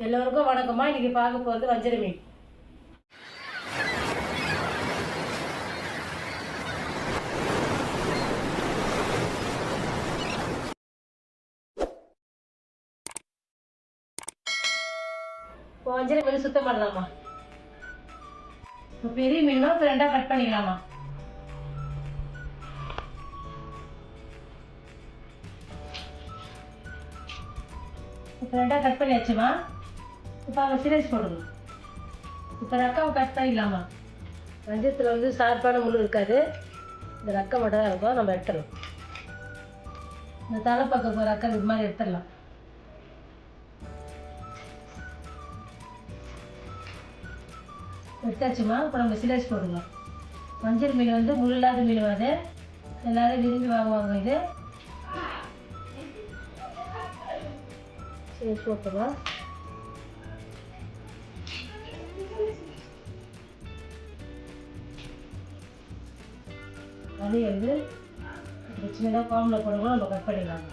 எல்லோருக்கும் வணக்கம்மா. இன்னைக்கு பார்க்க போகிறது வஞ்சர மீன். இப்போ வஞ்சர மீன் சுத்தம் பண்ணலாமா? இப்போ பெரிய மீன் இப்போ ரெண்டாக கட் பண்ணிக்கலாமா? இப்போ ரெண்டாக கட் பண்ணியாச்சுமா. இப்போ அவங்க சீரியஸ் போடணும். இப்போ ரக்காவை கட் பண்ணிக்கலாமா? வஞ்சத்தில் வந்து சார்பான முள் இருக்காது, இந்த ரக்கை மட்டும் தான் இருக்கும். நம்ம எடுத்துடலாம். இந்த தலைப்பக்கம் ரக்கை இது மாதிரி எடுத்துடலாம். எடுத்தாச்சுமா. இப்போ நம்ம சிலேஸ் போடணும். மஞ்சள் மீன் வந்து முள் இல்லாத மீன் அது, எல்லோரும் விரும்பி வாங்குவாங்க. இது சிலேஸ் போட்டுருவோம். அது வந்து சின்னதாக குழம்புல போடுவோம். நம்ம கட் பண்ணிடலாம்.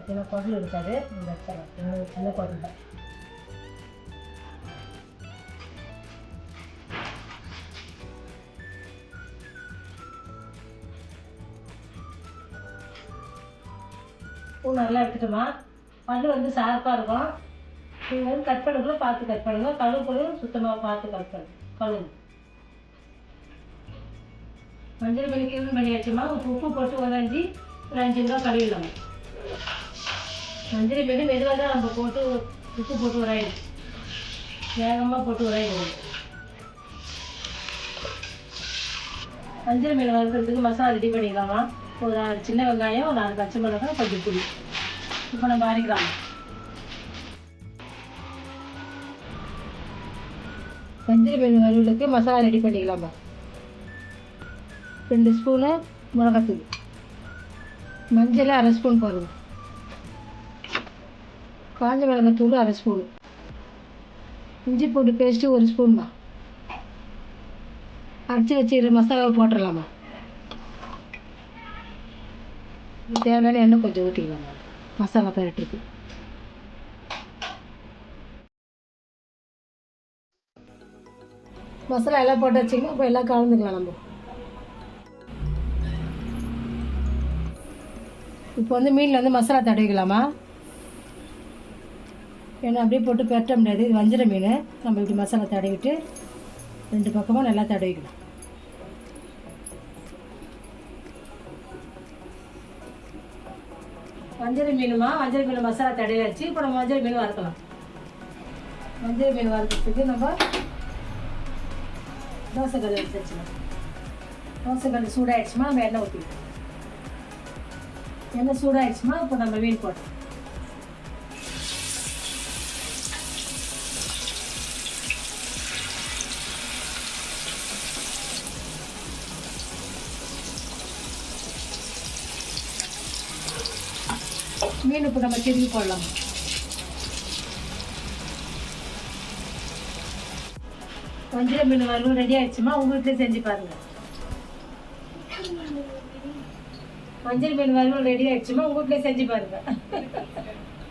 சின்ன குடல் இருக்காது, நம்ம எடுத்துடலாம். சின்ன குடல் தான். பூ நல்லா எடுத்துட்டோமா. பல்லு வந்து சார்பாக இருக்கும். நீங்கள் வந்து கட் பண்ணக்குள்ள பார்த்து கட் பண்ணுங்க. கழுவு கூட சுத்தமாக பார்த்து கட் பண்ணுங்க. கழுவு மஞ்சள் மீன் கிளீன் பண்ணியாச்சுமா. உப்பு போட்டு ஒரு 5 நிமிடம் கழுவிடலாம். மஞ்சள் மீன் மெதுவாக தான் நம்ம போட்டு உப்பு போட்டு உராயிடும். வேகமாக போட்டு உராயிடும். மஞ்சள் மீன் வறுக்கிறதுக்கு மசாலா ரெடி பண்ணிக்கலாமா. ஒரு 6 சின்ன வெங்காயம், ஒரு 4 பச்சை மிளகாய், கொஞ்சம் புளி. இப்போ நம்ம அரைக்கலாம். மஞ்சள் மீன் வறுவலுக்கு மசாலா ரெடி பண்ணிக்கலாமா. 2 ஸ்பூனு மிளகாத்தூள், மஞ்சள் 1/2 ஸ்பூன் போடுங்க, காஞ்ச மிளகாத்தூள் 1/2 ஸ்பூனு, இஞ்சி பூண்டு பேஸ்ட்டு 1 ஸ்பூன்மா. அரைச்சி வச்சுக்கிற மசாலாவை போட்டுடலாமா. தேவையான எண்ணெய் கொஞ்சம் ஊற்றிக்கலாமா மசாலா பரட்டுக்கு. மசாலா எல்லாம் போட்டு வச்சிங்கன்னா இப்போ எல்லாம் கலந்துக்கலாம். நம்ம இப்போ வந்து மீனில் வந்து மசாலா தடவிக்கலாமா. ஏன்னா அப்படியே போட்டு பெரட்ட முடியாது, இது வஞ்சர மீன். நம்ம இப்படி மசாலா தடவிட்டு 2 பக்கமும் நல்லா தடவிக்கலாம். வஞ்சர மீனுமா, வஞ்சர மீன் மசாலா தடவியாச்சு. இப்போ நம்ம வஞ்சர மீன் வறுக்கலாம். வஞ்சர மீன் வறுக்கிறதுக்கு நம்ம தோசைக்கல் எடுத்து வச்சுக்கலாம். தோசைக்கல் சூடாகிடுச்சுமா, நம்ம எண்ணெய் ஊற்றிக்கலாம். எண்ணெய் சூடாகிடுச்சுமா, இப்போ நம்ம மீன் போட்டோம். மீன் இப்போ நம்ம திரும்பி போடலாம். வஞ்சர மீன் வறுவல் ரெடி ஆயிடுச்சுமா. உங்கள் வீட்டில் செஞ்சு பாருங்க. வஞ்சர மீன் வறுவல் ரெடி ஆயிடுச்சுமா. உங்கள் வீட்டில் செஞ்சு பாருங்க.